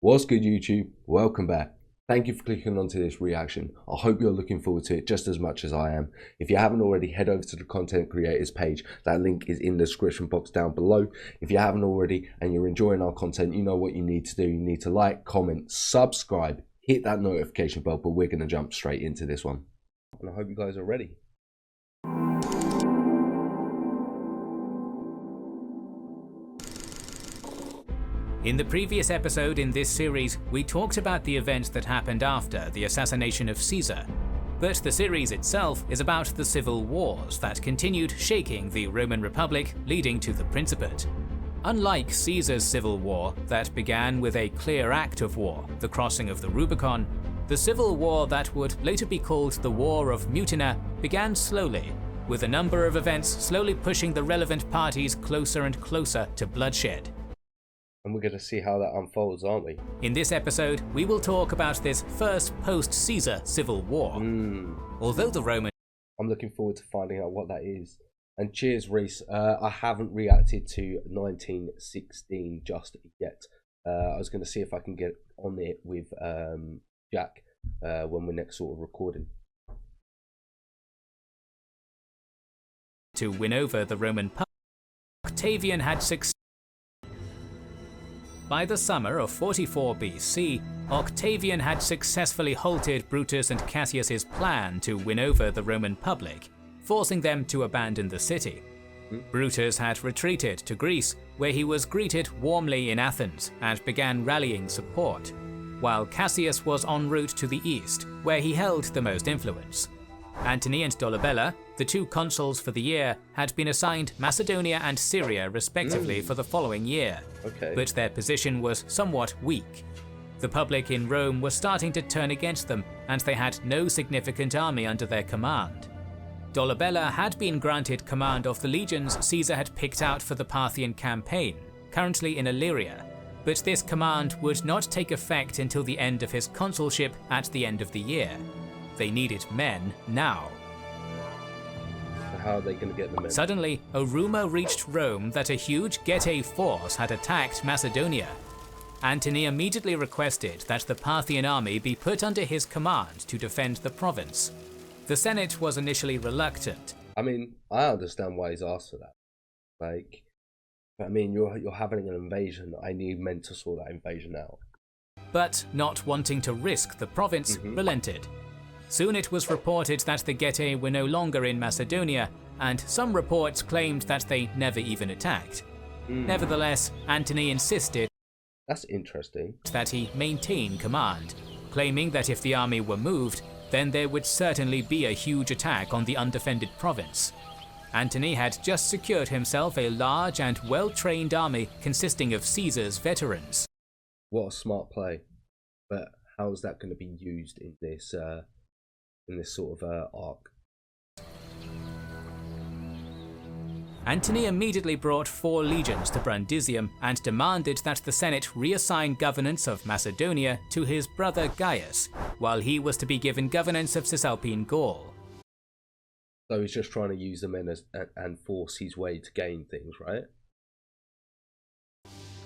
What's good, YouTube? Welcome back. Thank you for clicking onto this reaction. I hope you're looking forward to it just as much as I am. If you haven't already, head over to the content creators page. That link is in the description box down below. If you haven't already and you're enjoying our content, you know what you need to do. You need to like, comment, subscribe, hit that notification bell, but we're going to jump straight into this one. And I hope you guys are ready. In the previous episode in this series, we talked about the events that happened after the assassination of Caesar, but the series itself is about the civil wars that continued shaking the Roman Republic, leading to the Principate. Unlike Caesar's civil war that began with a clear act of war, the crossing of the Rubicon, the civil war that would later be called the War of Mutina began slowly, with a number of events slowly pushing the relevant parties closer and closer to bloodshed. And we're going to see how that unfolds, aren't we? In this episode, we will talk about this first post-Caesar civil war. Although the Roman... I'm looking forward to finding out what that is. And cheers, Reese. I haven't reacted to 1916 just yet. I was going to see if I can get on it with Jack when we're next sort of recording. To win over the Roman public, Octavian had succeeded. By the summer of 44 BC, Octavian had successfully halted Brutus and Cassius's plan to win over the Roman public, forcing them to abandon the city. Brutus had retreated to Greece, where he was greeted warmly in Athens and began rallying support, while Cassius was en route to the east, where he held the most influence. Antony and Dolabella, the two consuls for the year, had been assigned Macedonia and Syria respectively for the following year, but their position was somewhat weak. The public in Rome was starting to turn against them, and they had no significant army under their command. Dolabella had been granted command of the legions Caesar had picked out for the Parthian campaign, currently in Illyria, but this command would not take effect until the end of his consulship at the end of the year. They needed men now. How are they going to get the men? Suddenly, a rumor reached Rome that a huge Getae force had attacked Macedonia. Antony immediately requested that the Parthian army be put under his command to defend the province. The Senate was initially reluctant. I mean, I understand why he's asked for that. Like, I mean, you're having an invasion. I need men to sort that invasion out. But not wanting to risk the province, relented. Soon it was reported that the Getae were no longer in Macedonia, and some reports claimed that they never even attacked. Nevertheless, Antony insisted that's interesting that he maintain command, claiming that if the army were moved, then there would certainly be a huge attack on the undefended province. Antony had just secured himself a large and well-trained army consisting of Caesar's veterans. What a smart play. But how is that going to be used in this sort of arc? Antony immediately brought 4 legions to Brundisium and demanded that the Senate reassign governance of Macedonia to his brother Gaius, while he was to be given governance of Cisalpine Gaul. So he's just trying to use the men and force his way to gain things, right?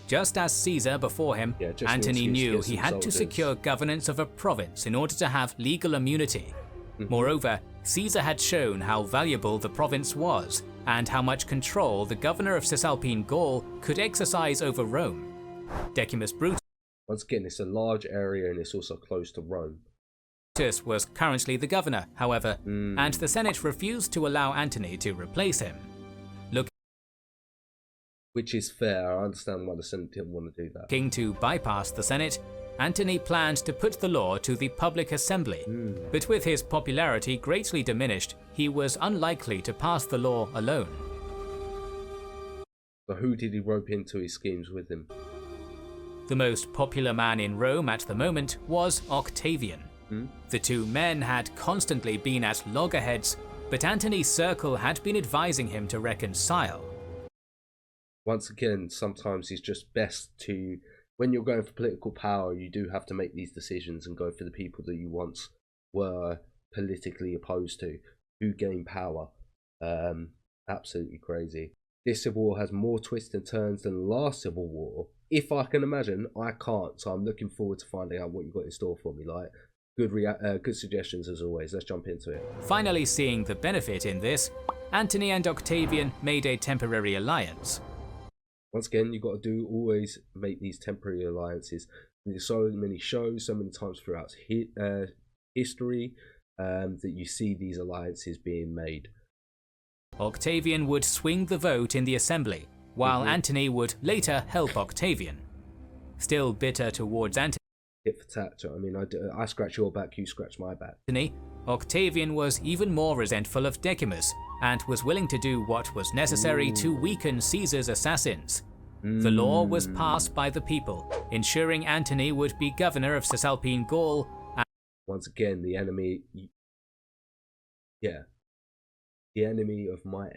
Just as Caesar before him, Antony knew he had to secure governance of a province in order to have legal immunity. Moreover, Caesar had shown how valuable the province was, and how much control the governor of Cisalpine Gaul could exercise over Rome. Decimus Brutus, once again, it's a large area and it's also close to Rome. Was currently the governor, however, and the Senate refused to allow Antony to replace him. Which is fair. I understand why the Senate didn't want to do that. Looking to bypass the Senate, Antony planned to put the law to the public assembly, but with his popularity greatly diminished, he was unlikely to pass the law alone. So who did he rope into his schemes with him? The most popular man in Rome at the moment was Octavian. The two men had constantly been at loggerheads, but Antony's circle had been advising him to reconcile. Once again, sometimes it's just best to, when you're going for political power, you do have to make these decisions and go for the people that you once were politically opposed to, who gain power. Absolutely crazy. This civil war has more twists and turns than the last civil war, if I can imagine, I can't. So I'm looking forward to finding out what you got in store for me. Like, good suggestions as always. Let's jump into it. Finally seeing the benefit in this, Antony and Octavian made a temporary alliance. Once again, you've got to always make these temporary alliances. There's so many shows, so many times throughout history that you see these alliances being made. Octavian would swing the vote in the assembly, while Antony would later help Octavian. Still bitter towards Antony, Hit for tat. I mean, I scratch your back, you scratch my back. Octavian was even more resentful of Decimus and was willing to do what was necessary to weaken Caesar's assassins. The law was passed by the people, ensuring Antony would be governor of Cisalpine Gaul. Once again, the enemy. Yeah. The enemy of my.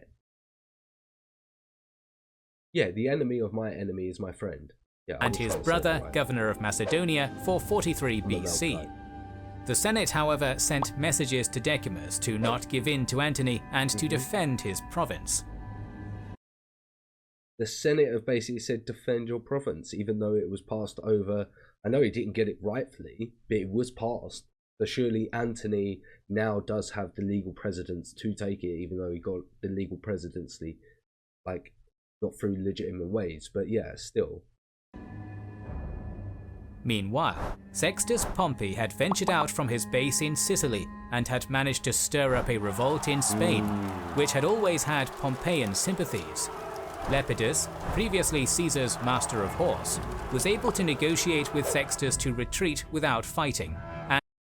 Yeah, the enemy of my enemy is my friend. Yeah, and his brother, governor of Macedonia, for 43 BC. The Senate, however, sent messages to Decimus to not give in to Antony and to defend his province. The Senate have basically said defend your province, even though it was passed over. I know he didn't get it rightfully, but it was passed. So surely Antony now does have the legal precedence to take it, even though he got the legal presidency, like, got through legitimate ways. But yeah, still. Meanwhile, Sextus Pompey had ventured out from his base in Sicily and had managed to stir up a revolt in Spain, which had always had Pompeian sympathies. Lepidus, previously Caesar's master of horse, was able to negotiate with Sextus to retreat without fighting.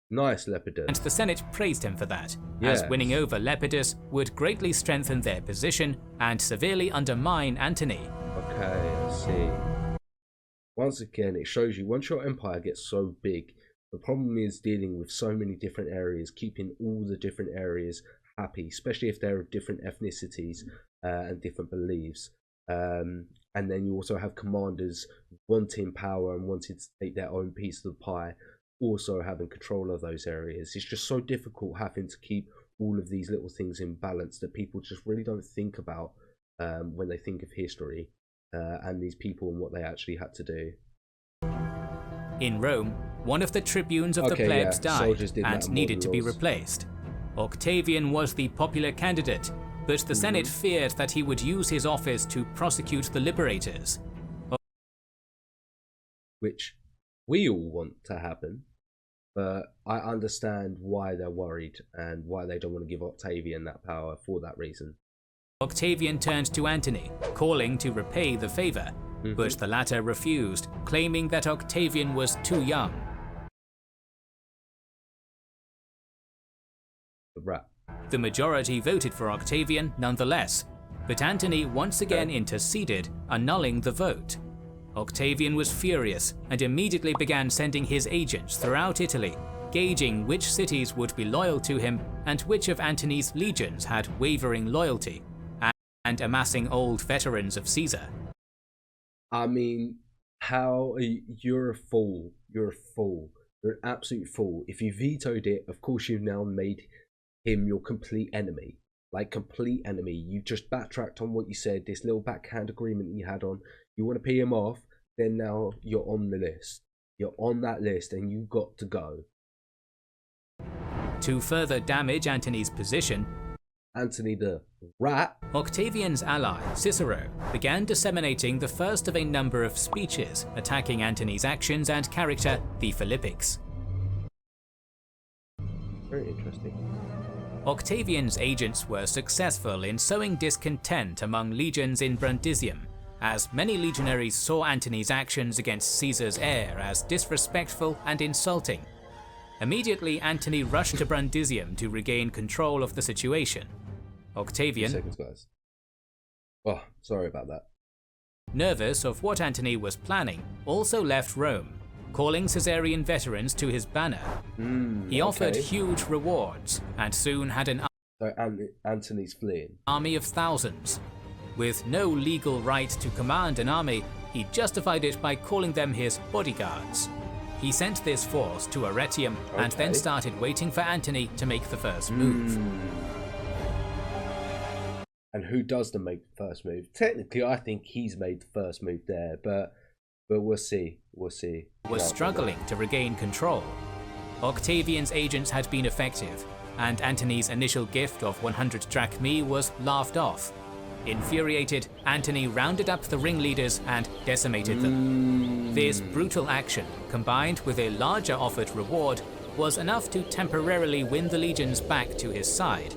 Nice, Lepidus. And the Senate praised him for that, as winning over Lepidus would greatly strengthen their position and severely undermine Antony. Okay, I see. Once again, it shows you, once your empire gets so big, the problem is dealing with so many different areas, keeping all the different areas happy, especially if they're of different ethnicities and different beliefs. And then you also have commanders wanting power and wanting to take their own piece of the pie, also having control of those areas. It's just so difficult having to keep all of these little things in balance that people just really don't think about when they think of history and these people and what they actually had to do. In Rome, one of the tribunes of the plebs died and needed to be replaced. Octavian was the popular candidate, but the Senate feared that he would use his office to prosecute the liberators. Which we all want to happen, but I understand why they're worried and why they don't want to give Octavian that power for that reason. Octavian turned to Antony, calling to repay the favor, but the latter refused, claiming that Octavian was too young. The majority voted for Octavian nonetheless, but Antony once again interceded, annulling the vote. Octavian was furious and immediately began sending his agents throughout Italy, gauging which cities would be loyal to him and which of Antony's legions had wavering loyalty, and amassing old veterans of Caesar. I mean, you're a fool. You're a fool. You're an absolute fool. If you vetoed it, of course you've now made him your complete enemy. Like, complete enemy. You just backtracked on what you said, this little backhand agreement you had on. You want to pay him off, then now you're on the list. You're on that list and you got to go. To further damage Antony's position, Antony the rat, Octavian's ally, Cicero, began disseminating the first of a number of speeches attacking Antony's actions and character, the Philippics. Very interesting. Octavian's agents were successful in sowing discontent among legions in Brundisium, as many legionaries saw Antony's actions against Caesar's heir as disrespectful and insulting. Immediately, Antony rushed to Brundisium to regain control of the situation. Octavian, 2 seconds, guys. Oh, sorry about that. Nervous of what Antony was planning, also left Rome, calling Caesarian veterans to his banner. He offered huge rewards and soon had an Antony's fleeing. Army of thousands. With no legal right to command an army, he justified it by calling them his bodyguards. He sent this force to Arretium and then started waiting for Antony to make the first move. And who does make the first move? Technically, I think he's made the first move there, but But we'll see. We'll see. Was struggling to regain control. Octavian's agents had been effective, and Antony's initial gift of 100 drachmae was laughed off. Infuriated, Antony rounded up the ringleaders and decimated them. This brutal action, combined with a larger offered reward, was enough to temporarily win the legions back to his side.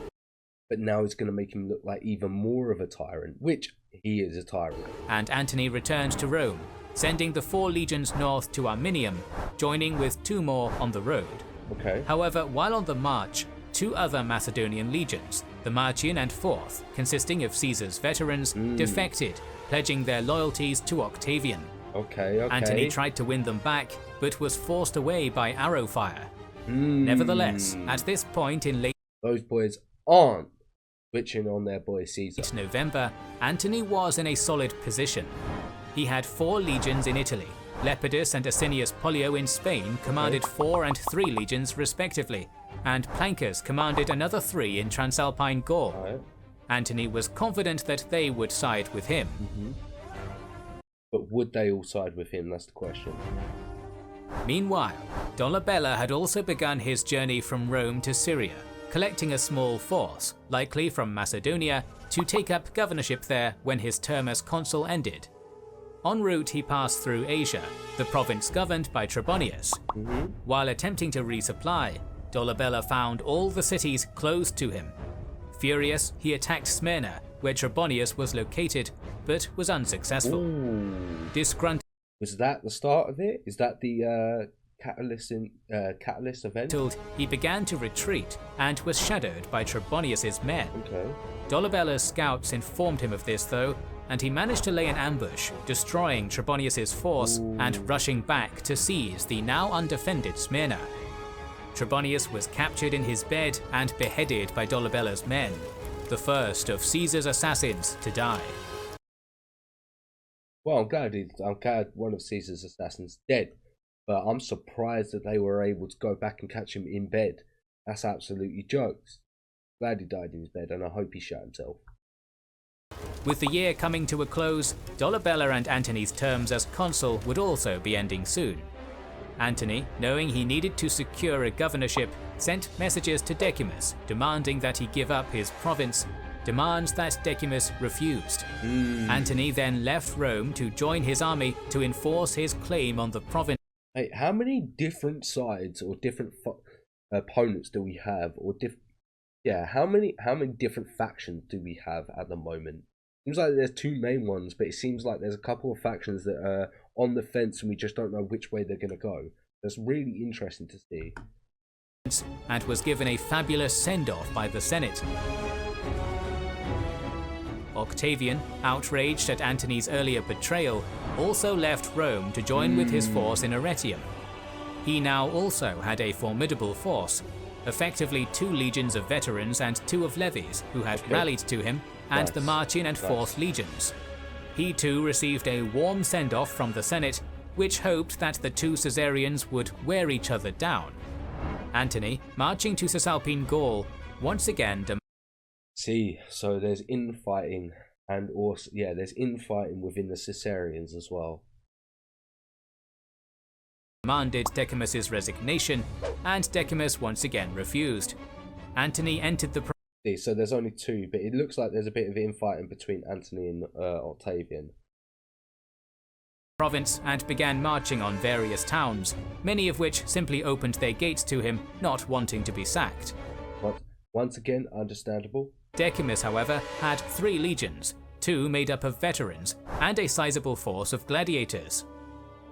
But now it's going to make him look like even more of a tyrant, which he is a tyrant. And Antony returned to Rome, sending the 4 legions north to Arminium, joining with 2 more on the road. Okay. However, while on the march, 2 other Macedonian legions, the Marcian and 4th, consisting of Caesar's veterans, defected, pledging their loyalties to Octavian. Okay. Antony tried to win them back, but was forced away by arrow fire. Nevertheless, at this point in late those boys aren't switching on their boy Caesar. November, Antony was in a solid position. He had 4 legions in Italy. Lepidus and Asinius Pollio in Spain commanded 4 and 3 legions respectively, and Plancus commanded another 3 in Transalpine Gaul. Right. Antony was confident that they would side with him. But would they all side with him? That's the question. Meanwhile, Dolabella had also begun his journey from Rome to Syria, collecting a small force, likely from Macedonia, to take up governorship there when his term as consul ended. En route, he passed through Asia, the province governed by Trebonius. While attempting to resupply, Dolabella found all the cities closed to him. Furious, he attacked Smyrna, where Trebonius was located, but was unsuccessful. Disgruntled, was that the start of it? Is that the catalyst event? He began to retreat and was shadowed by Trebonius's men. Okay. Dolabella's scouts informed him of this though, and he managed to lay an ambush, destroying Trebonius's force and rushing back to seize the now undefended Smyrna. Trebonius was captured in his bed and beheaded by Dolabella's men, the first of Caesar's assassins to die. Well, I'm glad one of Caesar's assassins dead, but I'm surprised that they were able to go back and catch him in bed. That's absolutely jokes. Glad he died in his bed, and I hope he shot himself. With the year coming to a close, Dolabella and Antony's terms as consul would also be ending soon. Antony, knowing he needed to secure a governorship, sent messages to Decimus demanding that he give up his province, demands that Decimus refused. Antony then left Rome to join his army to enforce his claim on the province. Hey, how many different sides or different opponents do we have, or how many different factions do we have at the moment? Seems like there's 2 main ones, but it seems like there's a couple of factions that are on the fence and we just don't know which way they're going to go. That's really interesting to see. And was given a fabulous send-off by the Senate. Octavian, outraged at Antony's earlier betrayal, also left Rome to join with his force in Arretium. He now also had a formidable force, effectively 2 legions of veterans and 2 of levies who had rallied to him, and the Marcian and 4th legions. He too received a warm send-off from the Senate, which hoped that the 2 Caesarians would wear each other down. Antony, marching to Cisalpine Gaul, once again so there's infighting, and also there's infighting within the Caesarians as well. Demanded Decimus's resignation, and Decimus once again refused. Antony entered the so there's only 2, but it looks like there's a bit of infighting between Antony and Octavian. Province and began marching on various towns, many of which simply opened their gates to him, not wanting to be sacked. But once again, understandable. Decimus, however, had 3 legions, 2 made up of veterans, and a sizable force of gladiators.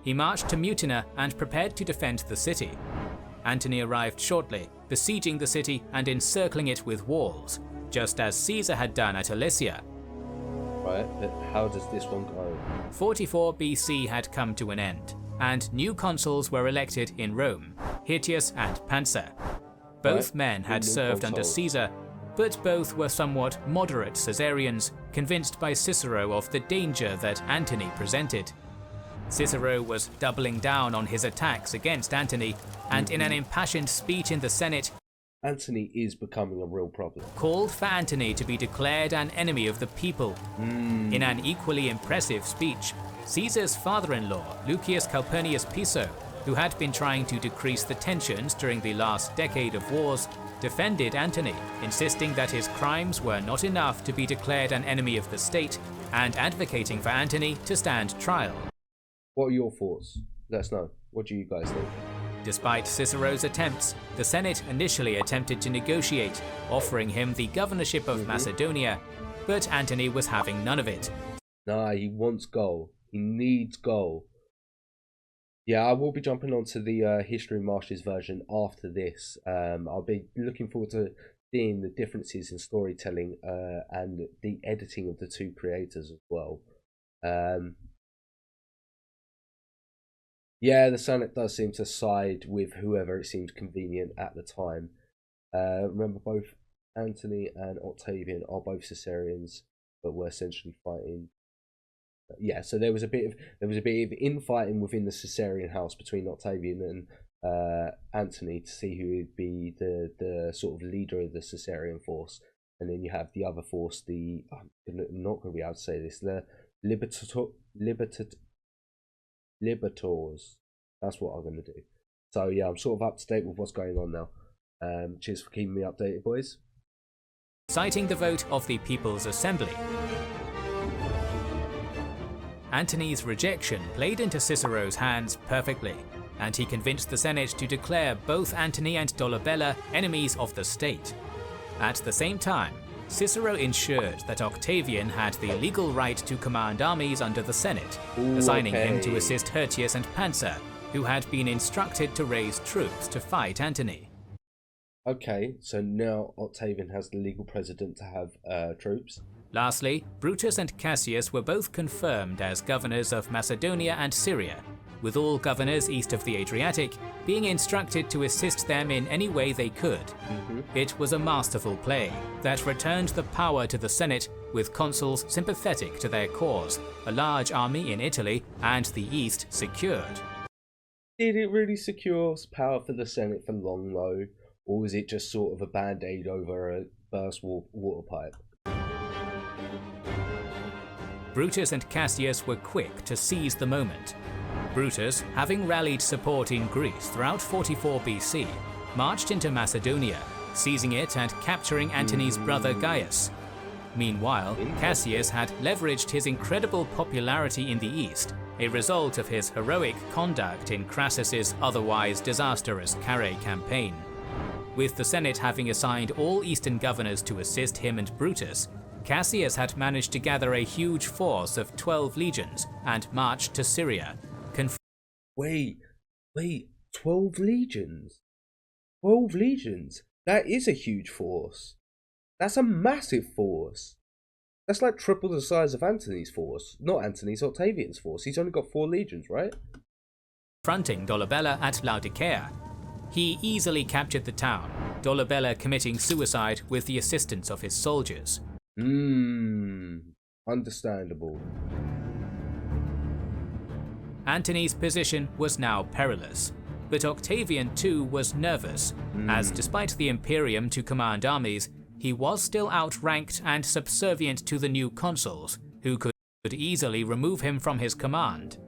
He marched to Mutina and prepared to defend the city. Antony arrived shortly, besieging the city and encircling it with walls, just as Caesar had done at Alesia. Right, but how does this one go? 44 BC had come to an end, and new consuls were elected in Rome, Hirtius and Pansa. Both men had served under Caesar, but both were somewhat moderate Caesarians, convinced by Cicero of the danger that Antony presented. Cicero was doubling down on his attacks against Antony, and in an impassioned speech in the Senate, Antony is becoming a real problem. Called for Antony to be declared an enemy of the people. In an equally impressive speech, Caesar's father-in-law, Lucius Calpurnius Piso, who had been trying to decrease the tensions during the last decade of wars, defended Antony, insisting that his crimes were not enough to be declared an enemy of the state, and advocating for Antony to stand trial. What are your thoughts? Let us know. What do you guys think? Despite Cicero's attempts, the Senate initially attempted to negotiate, offering him the governorship of Macedonia, but Antony was having none of it. Nah, he wants goal. He needs goal. Yeah, I will be jumping onto the History Marshes version after this. I'll be looking forward to seeing the differences in storytelling and the editing of the two creators as well. Yeah, the Senate does seem to side with whoever it seems convenient at the time. Remember, both Antony and Octavian are both Caesarians, but were essentially fighting. Yeah, so there was a bit of infighting within the Caesarian house between Octavian and Antony to see who would be the sort of leader of the Caesarian force, and then you have the other force, the I'm not going to be able to say this, the Liberators. That's what I'm going to do. So yeah, I'm sort of up to date with what's going on now. Cheers for keeping me updated, boys. Citing the vote of the People's Assembly, Antony's rejection played into Cicero's hands perfectly, and he convinced the Senate to declare both Antony and Dolabella enemies of the state. At the same time, Cicero ensured that Octavian had the legal right to command armies under the Senate, assigning him to assist Hirtius and Pansa, who had been instructed to raise troops to fight Antony. Okay, so now Octavian has the legal precedent to have troops. Lastly, Brutus and Cassius were both confirmed as governors of Macedonia and Syria, with all governors east of the Adriatic being instructed to assist them in any way they could. It was a masterful play that returned the power to the Senate, with consuls sympathetic to their cause, a large army in Italy, and the East secured. Did it really secure power for the Senate for long though, or was it just sort of a band-aid over a burst water pipe? Brutus and Cassius were quick to seize the moment. Brutus, having rallied support in Greece throughout 44 BC, marched into Macedonia, seizing it and capturing Antony's brother Gaius. Meanwhile, Cassius had leveraged his incredible popularity in the east, a result of his heroic conduct in Crassus's otherwise disastrous Carrhae campaign. With the Senate having assigned all eastern governors to assist him and Brutus, Cassius had managed to gather a huge force of 12 legions and marched to Syria. Wait, 12 legions? 12 legions? That is a huge force. That's a massive force. That's like triple the size of Antony's force. Not Antony's, Octavian's force. He's only got 4 legions, right? Confronting Dolabella at Laodicea. He easily captured the town, Dolabella committing suicide with the assistance of his soldiers. Understandable. Antony's position was now perilous, but Octavian too was nervous, as despite the Imperium to command armies, he was still outranked and subservient to the new consuls, who could easily remove him from his command.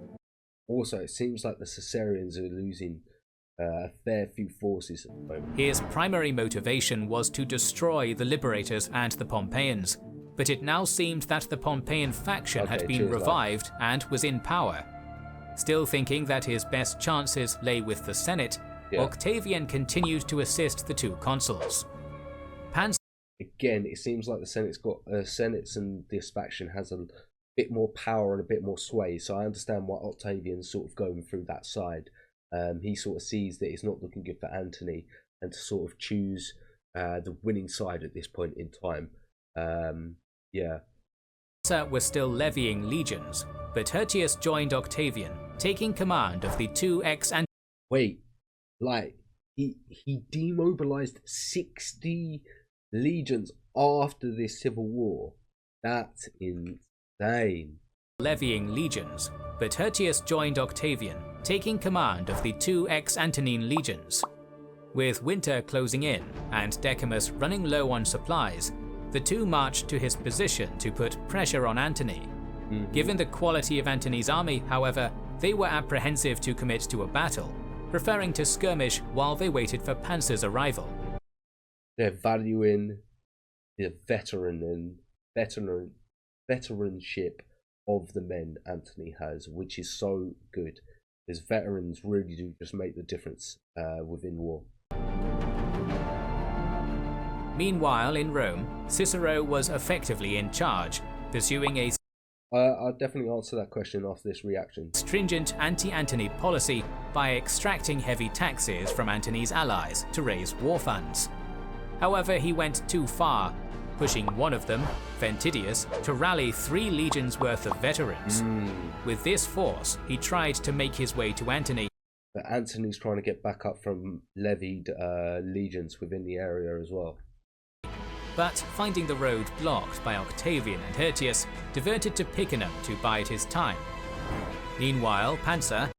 Also, it seems like the Caesarians are losing a fair few forces at the moment. His primary motivation was to destroy the Liberators and the Pompeians, but it now seemed that the Pompeian faction had been revived and was in power. Still thinking that his best chances lay with the Senate, Octavian continued to assist the two consuls. Again, it seems like the Senate's and this faction has a bit more power and a bit more sway, so I understand why Octavian's sort of going through that side. He sort of sees that it's not looking good for Antony, and to sort of choose the winning side at this point in time. Was still levying legions, but Hirtius joined Octavian, taking command of the two ex-and. Wait, like he demobilized 60 legions after this civil war. That's insane. Levying legions, but Hirtius joined Octavian, taking command of the two ex-Antonine legions. With winter closing in and Decimus running low on supplies, the two marched to his position to put pressure on Antony. Given the quality of Antony's army, however, they were apprehensive to commit to a battle, preferring to skirmish while they waited for Panzer's arrival. They're valuing the veteranship of the men Antony has, which is so good, because veterans really do just make the difference within war. Meanwhile, in Rome, Cicero was effectively in charge, pursuing a I'll definitely answer that question after this reaction. Stringent anti-Antony policy by extracting heavy taxes from Antony's allies to raise war funds. However, he went too far, pushing one of them, Ventidius, to rally 3 legions worth of veterans. With this force, he tried to make his way to Antony. But Antony's trying to get back up from levied legions within the area as well. But finding the road blocked by Octavian and Hirtius, diverted to Picenum to bide his time. Meanwhile, Panzer,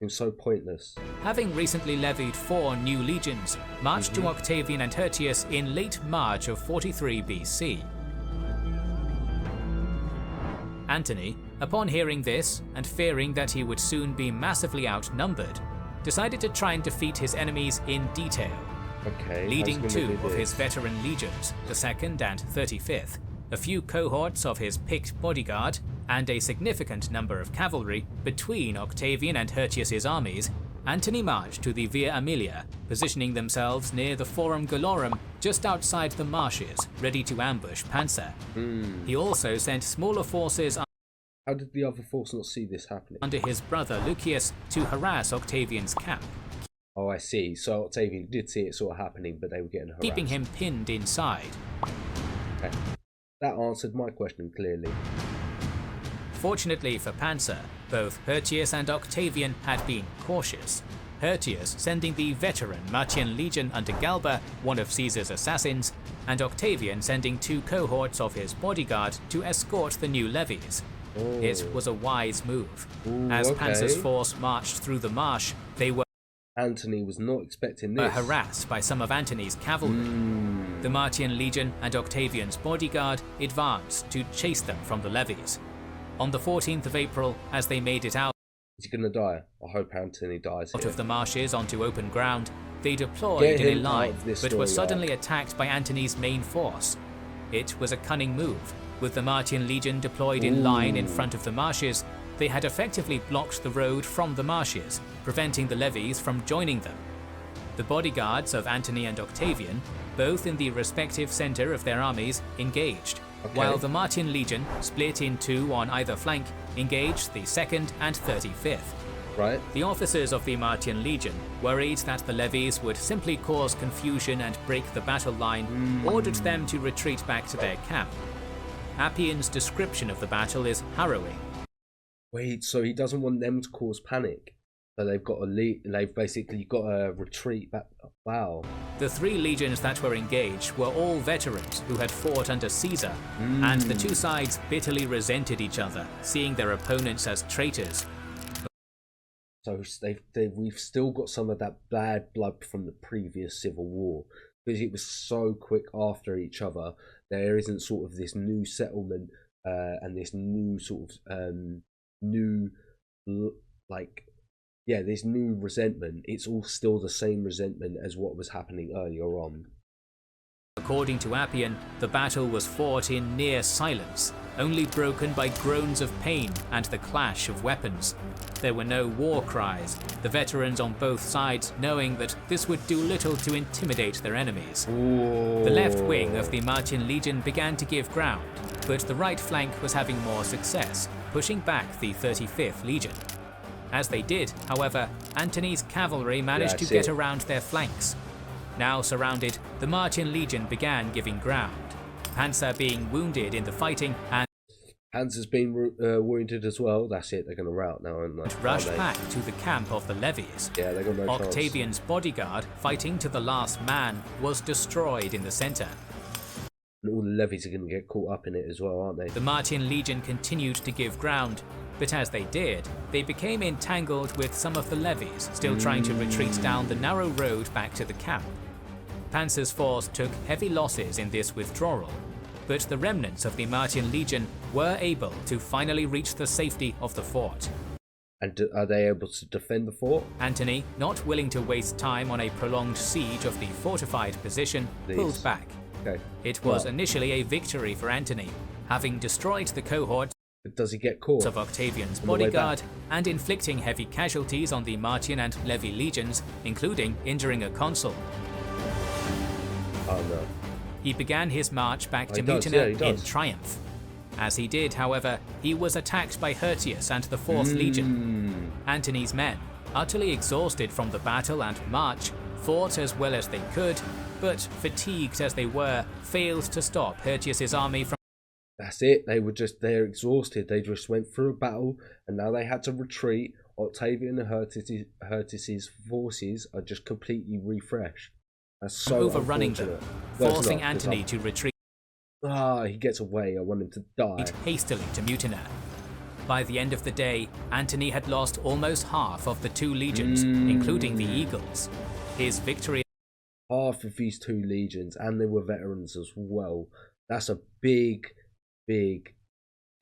It was so pointless. having recently levied 4 new legions, marched to Octavian and Hirtius in late March of 43 BC. Antony, upon hearing this and fearing that he would soon be massively outnumbered, decided to try and defeat his enemies in detail. Okay. Leading 2 of his veteran legions, the 2nd and 35th, a few cohorts of his picked bodyguard, and a significant number of cavalry between Octavian and Hirtius's armies, Antony marched to the Via Aemilia, positioning themselves near the Forum Gallorum just outside the marshes, ready to ambush Panzer. He also sent smaller forces How did the other force not see this happening? under his brother Lucius to harass Octavian's camp, Oh, I see. So Octavian did see it sort of happening, but they were getting harassed. keeping him pinned inside. Okay. That answered my question clearly. Fortunately for Panzer, both Hirtius and Octavian had been cautious. Hirtius sending the veteran Martian legion under Galba, one of Caesar's assassins, and Octavian sending 2 cohorts of his bodyguard to escort the new levies. It was a wise move. As Panzer's force marched through the marsh, they were Antony was not expecting this. harassed by some of Antony's cavalry. The Martian legion and Octavian's bodyguard advanced to chase them from the levies. On the 14th of April, as they made it out Is he going to die? I hope Antony dies here. of the marshes onto open ground, they deployed in a line, but were suddenly attacked by Antony's main force. It was a cunning move. With the Martian legion deployed in line in front of the marshes, they had effectively blocked the road from the marshes, preventing the levies from joining them. The bodyguards of Antony and Octavian, both in the respective center of their armies, engaged, while the Martian legion, split in 2 on either flank, engaged the 2nd and 35th. Right. The officers of the Martian legion, worried that the levies would simply cause confusion and break the battle line, ordered them to retreat back to their camp. Appian's description of the battle is harrowing. Wait, so he doesn't want them to cause panic. So they've got to leave. They've basically got to retreat back. Wow. The 3 legions that were engaged were all veterans who had fought under Caesar, and the 2 sides bitterly resented each other, seeing their opponents as traitors. So we've still got some of that bad blood from the previous civil war, because it was so quick after each other. There isn't sort of this new settlement and this new sort of this new resentment. It's all still the same resentment as what was happening earlier on. According to Appian, the battle was fought in near silence, only broken by groans of pain and the clash of weapons. There were no war cries, the veterans on both sides knowing that this would do little to intimidate their enemies. The left wing of the Martian legion began to give ground, but the right flank was having more success, pushing back the 35th legion. As they did, however, Antony's cavalry managed to get around their flanks. Now surrounded, the Martian legion began giving ground, Panzer being wounded in the fighting and Panzer's been wounded as well. That's it, they're going to rout now, aren't they? rushed back to the camp of the levies. Yeah, they got no chance. Octavian's bodyguard, fighting to the last man, was destroyed in the center. And all the levies are going to get caught up in it as well, aren't they? The Martian legion continued to give ground, but as they did, they became entangled with some of the levies, still trying to retreat down the narrow road back to the camp. Panzer's force took heavy losses in this withdrawal, but the remnants of the Martian legion were able to finally reach the safety of the fort. And are they able to defend the fort? Antony, not willing to waste time on a prolonged siege of the fortified position, pulled back. Okay. It was initially a victory for Antony, having destroyed the cohorts does he get caught of Octavian's bodyguard and inflicting heavy casualties on the Martian and Levy legions, including injuring a consul. Oh no. He began his march back to Mutina in triumph. As he did, however, he was attacked by Hirtius and the 4th Legion. Antony's men, utterly exhausted from the battle and march, fought as well as they could, but fatigued as they were, failed to stop Hirtius's army from... That's it, they're exhausted, they just went through a battle, and now they had to retreat. Octavian and Hirtius's forces are just completely refreshed. That's so overrunning them, forcing Antony to retreat. He gets away, I want him to die. Hastily to Mutina. By the end of the day, Antony had lost almost half of the 2 legions, including the Eagles. His victory... Half of these 2 legions, and they were veterans as well. That's a big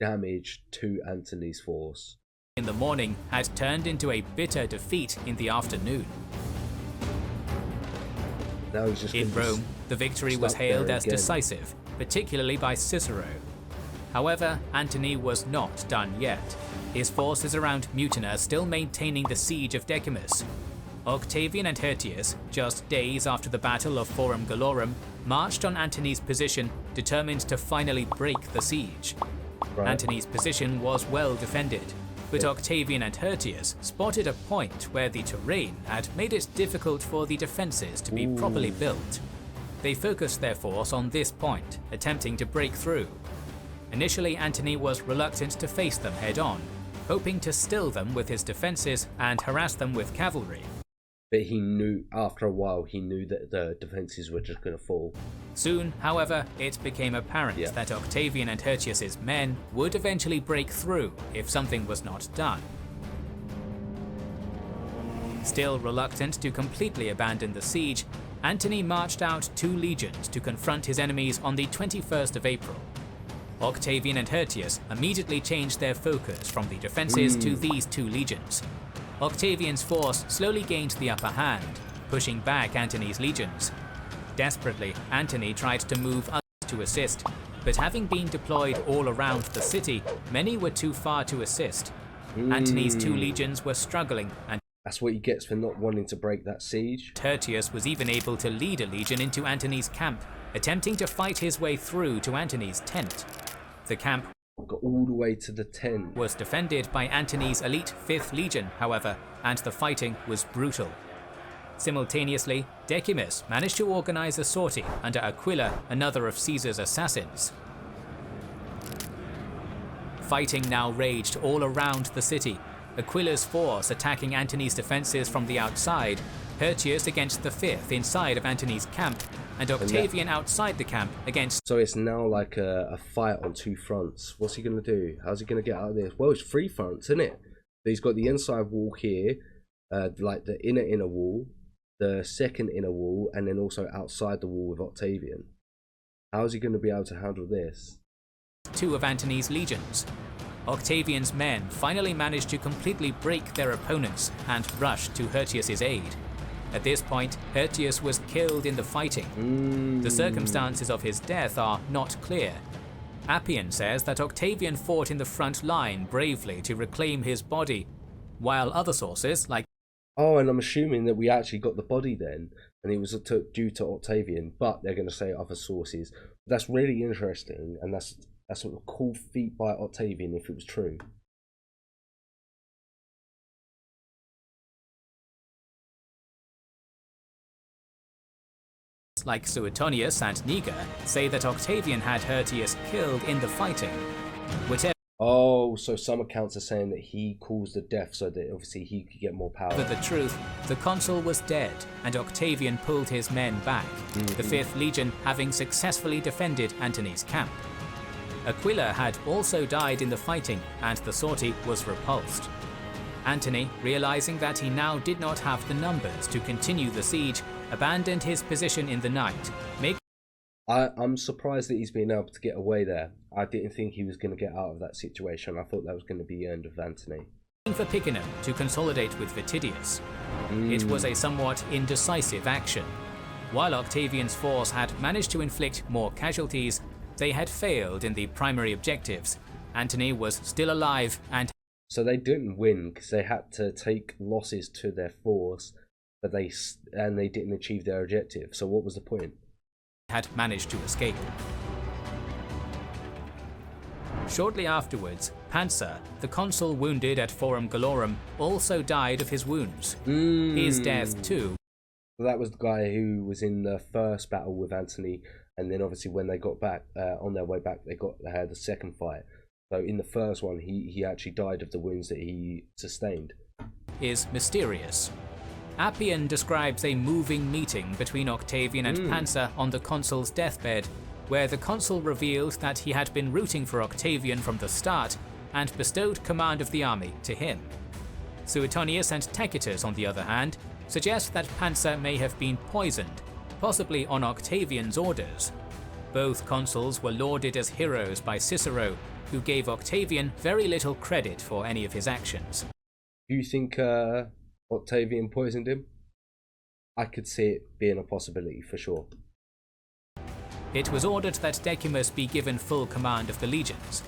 damage to Antony's force. In the morning had turned into a bitter defeat in the afternoon. Now he's just in Rome, the victory was hailed as decisive, particularly by Cicero. However, Antony was not done yet, his forces around Mutina still maintaining the siege of Decimus. Octavian and Hirtius, just days after the Battle of Forum Gallorum, marched on Antony's position, determined to finally break the siege. Antony's position was well defended, but Octavian and Hirtius spotted a point where the terrain had made it difficult for the defences to be properly built. They focused their force on this point, attempting to break through. Initially, Antony was reluctant to face them head-on, hoping to still them with his defences and harass them with cavalry. But he knew, after a while, he knew that the defences were just going to fall. Soon, however, it became apparent that Octavian and Hirtius's men would eventually break through if something was not done. Still reluctant to completely abandon the siege, Antony marched out 2 legions to confront his enemies on the 21st of April. Octavian and Hirtius immediately changed their focus from the defences to these 2 legions. Octavian's force slowly gained the upper hand, pushing back Antony's legions. Desperately, Antony tried to move others to assist, but having been deployed all around the city, many were too far to assist. Antony's 2 legions were struggling, and that's what he gets for not wanting to break that siege. Hirtius was even able to lead a legion into Antony's camp, attempting to fight his way through to Antony's tent. The camp got all the way to the tent. Was defended by Antony's elite 5th Legion, however, and the fighting was brutal. Simultaneously, Decimus managed to organize a sortie under Aquila, another of Caesar's assassins. Fighting now raged all around the city, Aquila's force attacking Antony's defences from the outside, Hirtius against the 5th inside of Antony's camp, and Octavian outside the camp against... So it's now like a fight on 2 fronts. What's he going to do? How's he going to get out of this? Well, it's 3 fronts, isn't it? So he's got the inside wall here, like the inner wall, the second inner wall, and then also outside the wall with Octavian. How's he going to be able to handle this? 2 of Antony's legions. Octavian's men finally managed to completely break their opponents and rushed to Hirtius's aid. At this point, Hirtius was killed in the fighting. The circumstances of his death are not clear. Appian says that Octavian fought in the front line bravely to reclaim his body, while other sources, like... Oh, and I'm assuming that we actually got the body then, and it was due to Octavian, but they're going to say other sources. That's really interesting, and that's a cool feat by Octavian if it was true. Like Suetonius and Niger say that Octavian had Hirtius killed in the fighting. Whatever Oh, so some accounts are saying that he caused the death so that obviously he could get more power. For the truth, the consul was dead, and Octavian pulled his men back, the 5th Legion having successfully defended Antony's camp. Aquila had also died in the fighting, and the sortie was repulsed. Antony, realizing that he now did not have the numbers to continue the siege, abandoned his position in the night, I'm surprised that he's been able to get away there. I didn't think he was going to get out of that situation. I thought that was going to be the end of Antony. For Picenum to consolidate with Vitidius. It was a somewhat indecisive action. While Octavian's force had managed to inflict more casualties, they had failed in the primary objectives. Antony was still alive and so they didn't win because they had to take losses to their force, but they didn't achieve their objective. So what was the point? Had managed to escape. Shortly afterwards, Pansa, the consul wounded at Forum Gallorum, also died of his wounds. His death too. That was the guy who was in the first battle with Antony, and then obviously when they got back, on their way back, they had the second fight. So in the first one, he actually died of the wounds that he sustained. Is mysterious. Appian describes a moving meeting between Octavian and Pansa on the consul's deathbed, where the consul revealed that he had been rooting for Octavian from the start and bestowed command of the army to him. Suetonius and Tacitus, on the other hand, suggest that Pansa may have been poisoned, possibly on Octavian's orders. Both consuls were lauded as heroes by Cicero, who gave Octavian very little credit for any of his actions. Do you think Octavian poisoned him? I could see it being a possibility for sure. It was ordered that Decimus be given full command of the legions.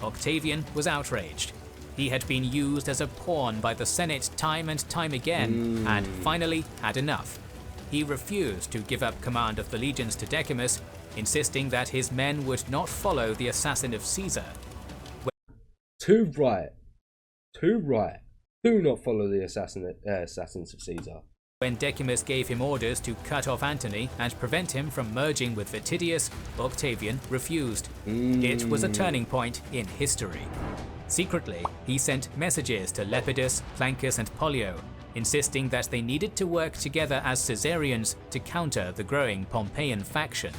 Octavian was outraged. He had been used as a pawn by the Senate time and time again, and finally had enough. He refused to give up command of the legions to Decimus, insisting that his men would not follow the assassin of Caesar. Too right. Do not follow the assassins of Caesar. When Decimus gave him orders to cut off Antony and prevent him from merging with Vitidius, Octavian refused. It was a turning point in history. Secretly, he sent messages to Lepidus, Plancus and Pollio, insisting that they needed to work together as Caesarians to counter the growing Pompeian faction.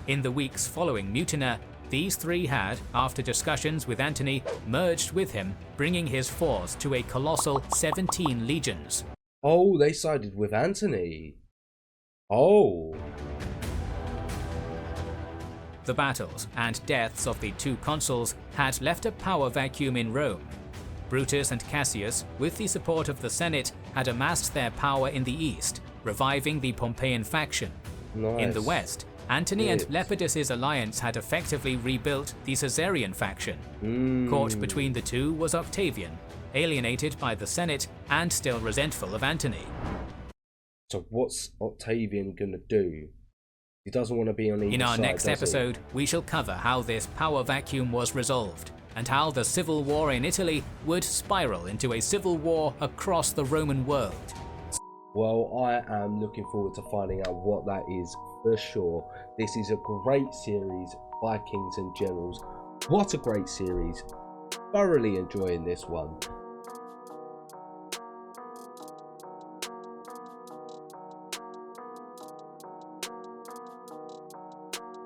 In the weeks following Mutina, these three had, after discussions with Antony, merged with him, bringing his force to a colossal 17 legions. Oh, they sided with Antony. Oh. The battles and deaths of the two consuls had left a power vacuum in Rome. Brutus and Cassius, with the support of the Senate, had amassed their power in the east, reviving the Pompeian faction. Nice. In the west, Antony and Lepidus's alliance had effectively rebuilt the Caesarian faction. Caught between the two was Octavian, alienated by the Senate and still resentful of Antony. So what's Octavian gonna do? He doesn't want to be on either side. In our next episode, we shall cover how this power vacuum was resolved, and how the civil war in Italy would spiral into a civil war across the Roman world. Well, I am looking forward to finding out what that is for sure. This is a great series by Kings and Generals. What a great series. Thoroughly enjoying this one.